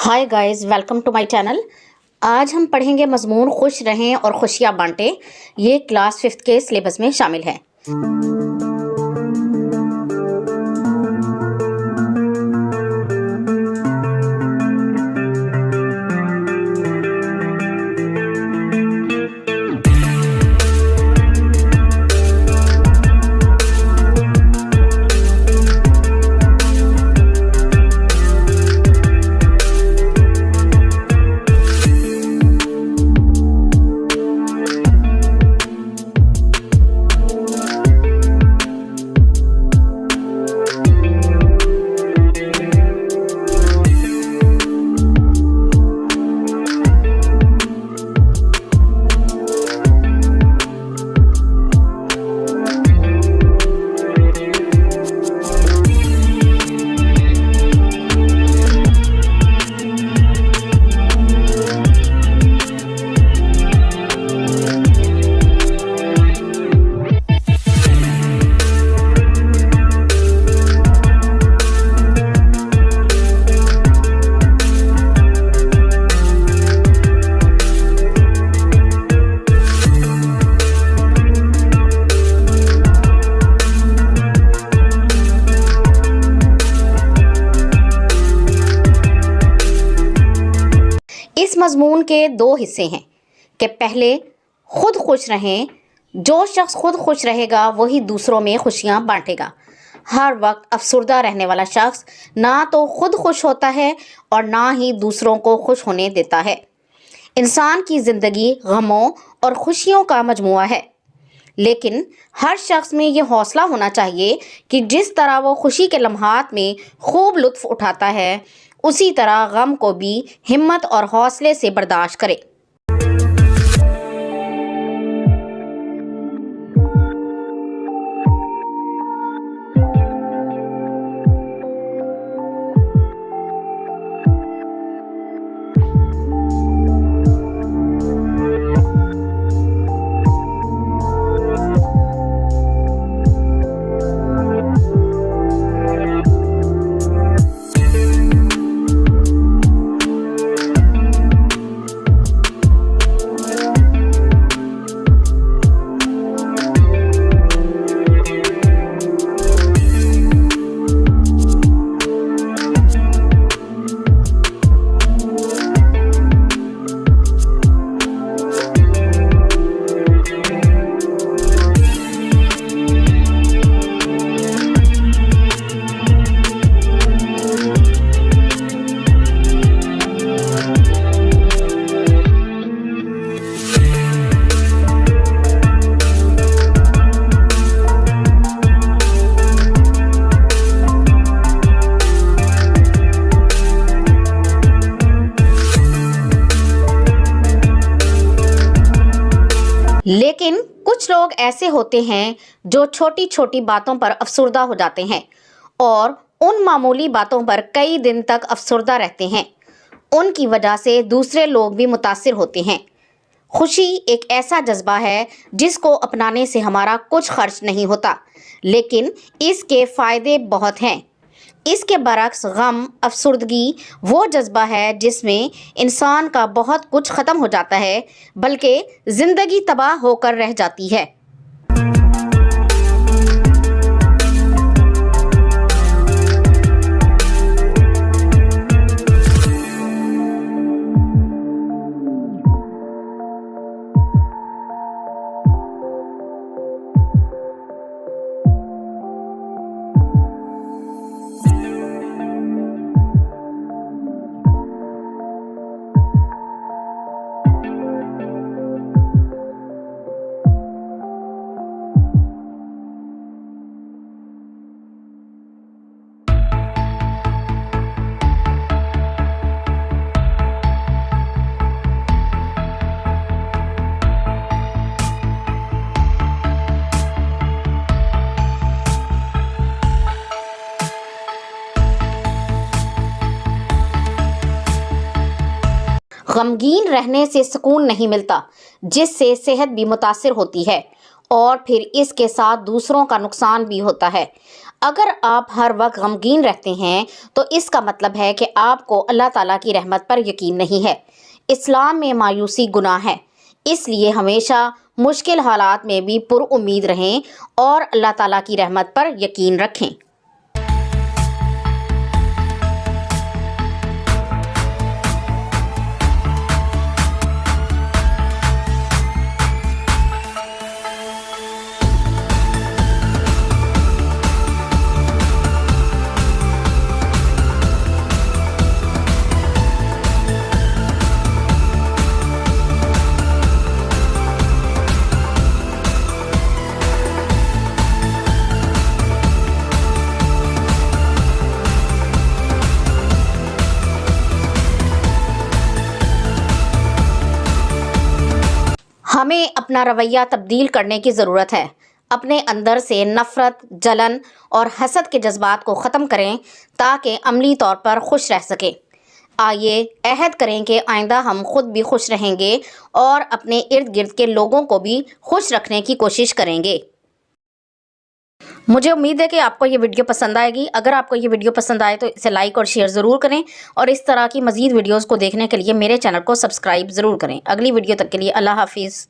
Hi guys, welcome to my channel. आज हम पढ़ेंगे मजमून खुश रहें और खुशियाँ बांटें। ये क्लास 5th के सिलेबस में शामिल है। इस मजमून के दो हिस्से हैं कि पहले खुद खुश रहें। जो शख्स खुद खुश रहेगा वही दूसरों में खुशियाँ बांटेगा। हर वक्त अफसुर्दा रहने वाला शख्स ना तो खुद खुश होता है और ना ही दूसरों को खुश होने देता है। इंसान की ज़िंदगी गमों और खुशियों का मजमुआ है, लेकिन हर शख्स में ये हौसला होना चाहिए कि जिस तरह वो खुशी के लम्हात में खूब लुत्फ़ उठाता है, उसी तरह गम को भी हिम्मत और हौसले से बर्दाश्त करे। लेकिन कुछ लोग ऐसे होते हैं जो छोटी छोटी बातों पर अफसुर्दा हो जाते हैं और उन मामूली बातों पर कई दिन तक अफसुर्दा रहते हैं। उनकी वजह से दूसरे लोग भी मुतासिर होते हैं। खुशी एक ऐसा जज्बा है जिसको अपनाने से हमारा कुछ खर्च नहीं होता, लेकिन इसके फ़ायदे बहुत हैं। इसके बरक्स गम, अफसुर्दगी वो जज्बा है जिसमें इंसान का बहुत कुछ ख़त्म हो जाता है, बल्कि ज़िंदगी तबाह होकर रह जाती है। गमगीन रहने से सुकून नहीं मिलता, जिससे सेहत भी मुतासिर होती है और फिर इसके साथ दूसरों का नुकसान भी होता है। अगर आप हर वक्त गमगीन रहते हैं तो इसका मतलब है कि आपको अल्लाह ताला की रहमत पर यकीन नहीं है। इस्लाम में मायूसी गुनाह है, इसलिए हमेशा मुश्किल हालात में भी पुरउम्मीद रहें और अल्लाह ताला की रहमत पर यकीन रखें। हमें अपना रवैया तब्दील करने की ज़रूरत है। अपने अंदर से नफ़रत, जलन और हसद के जज्बात को ख़त्म करें ताकि अमली तौर पर खुश रह सकें। आइए अहद करें कि आइंदा हम खुद भी खुश रहेंगे और अपने इर्द गिर्द के लोगों को भी खुश रखने की कोशिश करेंगे। मुझे उम्मीद है कि आपको ये वीडियो पसंद आएगी। अगर आपको ये वीडियो पसंद आए तो इसे लाइक और शेयर ज़रूर करें और इस तरह की मज़ीद वीडियोज़ को देखने के लिए मेरे चैनल को सब्सक्राइब ज़रूर करें। अगली वीडियो तक के लिए अल्लाह हाफिज़।